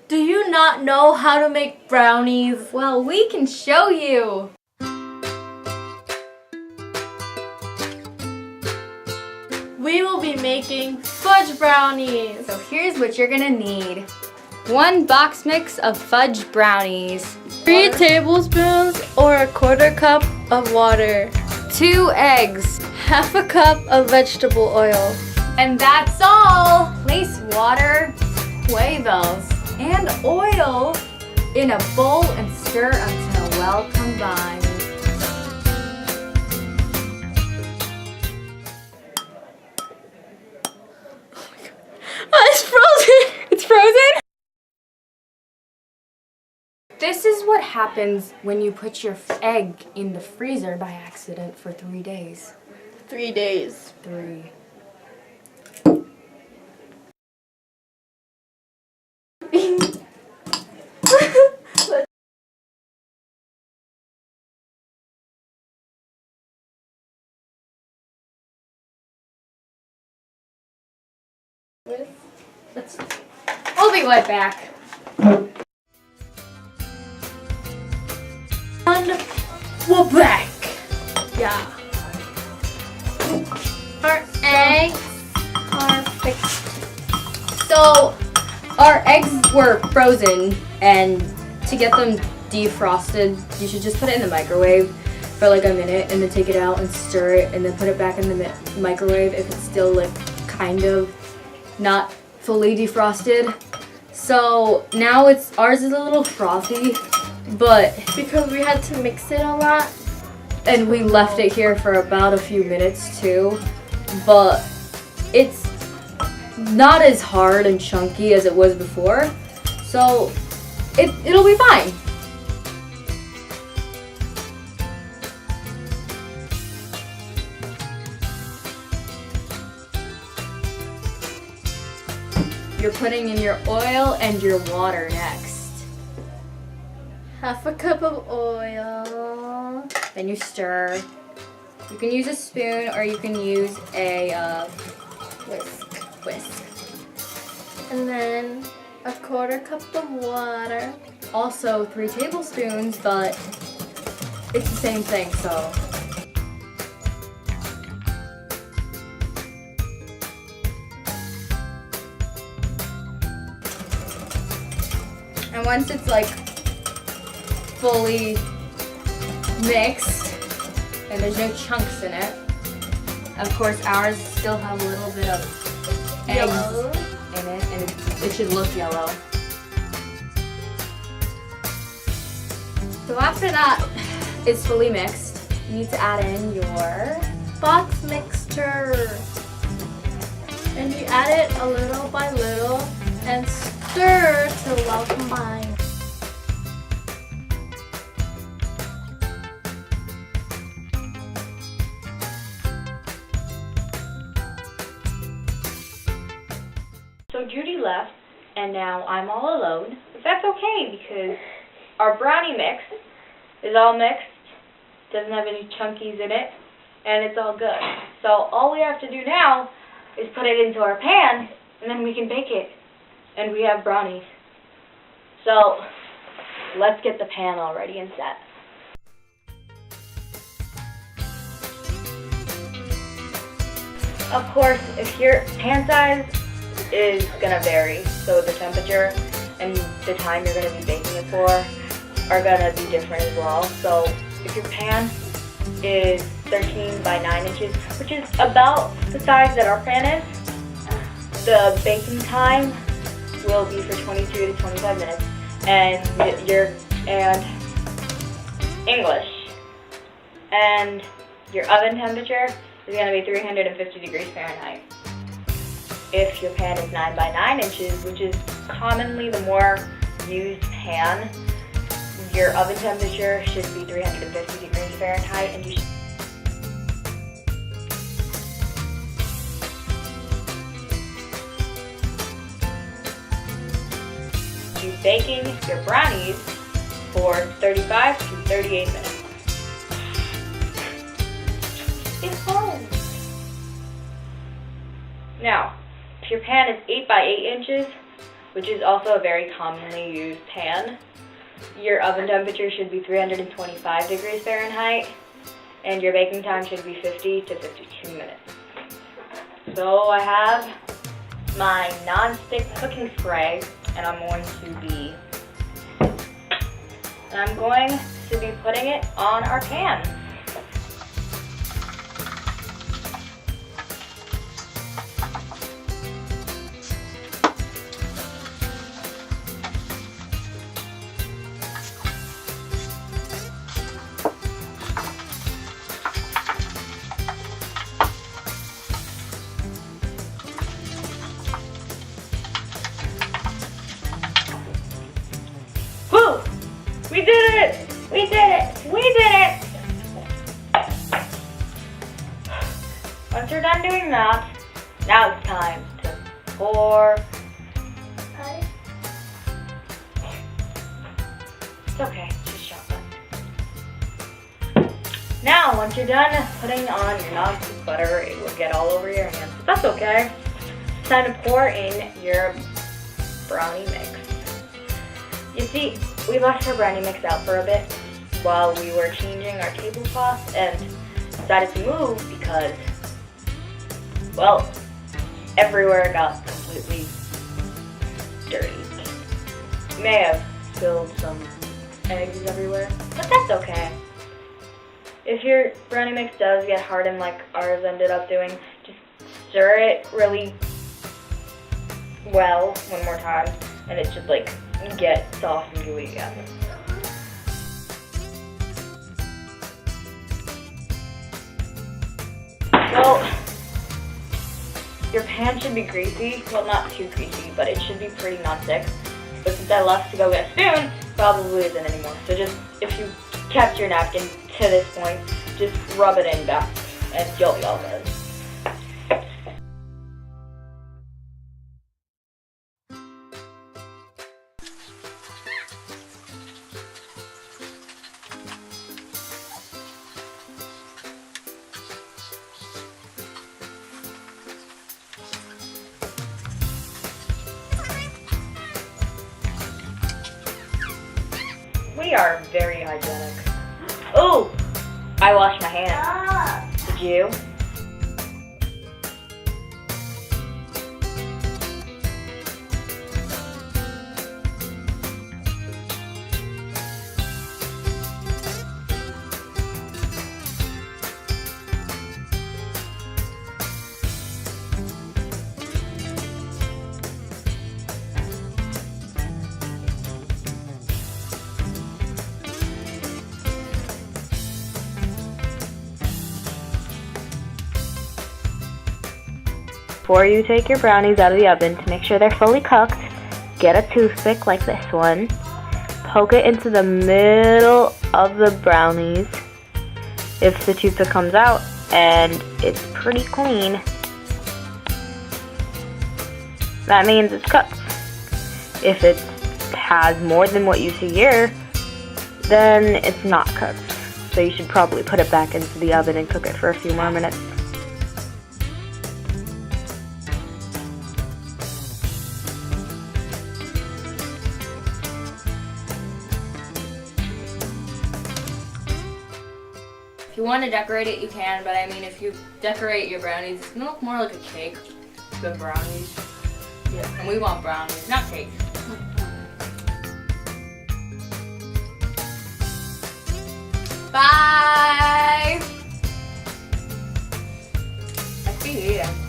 Do you not know how to make brownies? Well, we can show you. We will be making fudge brownies. So here's what you're gonna need. 1 box mix of fudge brownies. 3 tablespoons or a 1/4 cup of water. 2 eggs. 1/2 cup of vegetable oil. And that's all. Place water, huevos, and oil in a bowl and stir until well combined. Oh, it's frozen! It's frozen? This is what happens when you put your egg in the freezer by accident for 3 days. 3 days. 3. We'll be right back. And we're back. Yeah. Our eggs are fixed. So our eggs were frozen, and to get them defrosted, you should just put it in the microwave for like a minute and then take it out and stir it and then put it back in the microwave if it's still like kind of not fully defrosted. So now ours is a little frothy, but Because we had to mix it a lot. and we left it here for about a few minutes too, but it's not as hard and chunky as it was before, so it'll be fine. You're putting in your oil and your water next. 1/2 cup of oil. Then you stir. You can use a spoon or you can use a whisk. And then a 1/4 cup of water. Also 3 tablespoons, but it's the same thing, so. And once it's like fully mixed and there's no chunks in it, of course ours still have a little bit of eggs Yellow. in it, and it should look yellow. So after that is fully mixed, you need to add in your Box mixture. And you add it a little by little and stir till well combined. So Judy left, and now I'm all alone. But that's okay, because our brownie mix is all mixed, doesn't have any chunkies in it, and it's all good. So all we have to do now is put it into our pan, and then we can bake it, and we have brownies. So let's get the pan all ready and set. Of course, if your pan size is going to vary, so the temperature and the time you're going to be baking it for are going to be different as well. So if your pan is 13 by 9 inches, which is about the size that our pan is, the baking time will be for 22 to 25 minutes, and English. And your oven temperature is going to be 350 degrees Fahrenheit. If your pan is 9 by 9 inches, which is commonly the more used pan, your oven temperature should be 350 degrees Fahrenheit, and you should be baking your brownies for 35 to 38 minutes. It's home. Now, if your pan is 8 by 8 inches, which is also a very commonly used pan. Your oven temperature should be 325 degrees Fahrenheit, and your baking time should be 50 to 52 minutes. So I have my non-stick cooking spray, and I'm going to be putting it on our pan. Woo! We did it! We did it! We did it! Once you're done doing that, now it's time to pour. It's okay, just chocolate. Now, once you're done putting on your non-stick butter, it will get all over your hands, but that's okay. It's time to pour in your brownie mix. You see, we left our brownie mix out for a bit while we were changing our tablecloth and decided to move because, well, everywhere got completely dirty. You may have spilled some eggs everywhere, but that's okay. If your brownie mix does get hardened like ours ended up doing, just stir it really well one more time and it should like get soft and gooey again. Well, your pan should be greasy. Well, not too greasy, but it should be pretty non-stick. But since I left to go get a spoon, probably isn't anymore. So just, if you kept your napkin to this point, just rub it in back and you'll be all good. We are very hygienic. Oh, I washed my hands. Did you? Before you take your brownies out of the oven, to make sure they're fully cooked, get a toothpick like this one, poke it into the middle of the brownies. If the toothpick comes out and it's pretty clean, that means it's cooked. If it has more than what you see here, then it's not cooked. So you should probably put it back into the oven and cook it for a few more minutes. If you want to decorate it, you can, but I mean, if you decorate your brownies, it's gonna look more like a cake than brownies. Yeah, and we want brownies, not cake. Bye! I see you.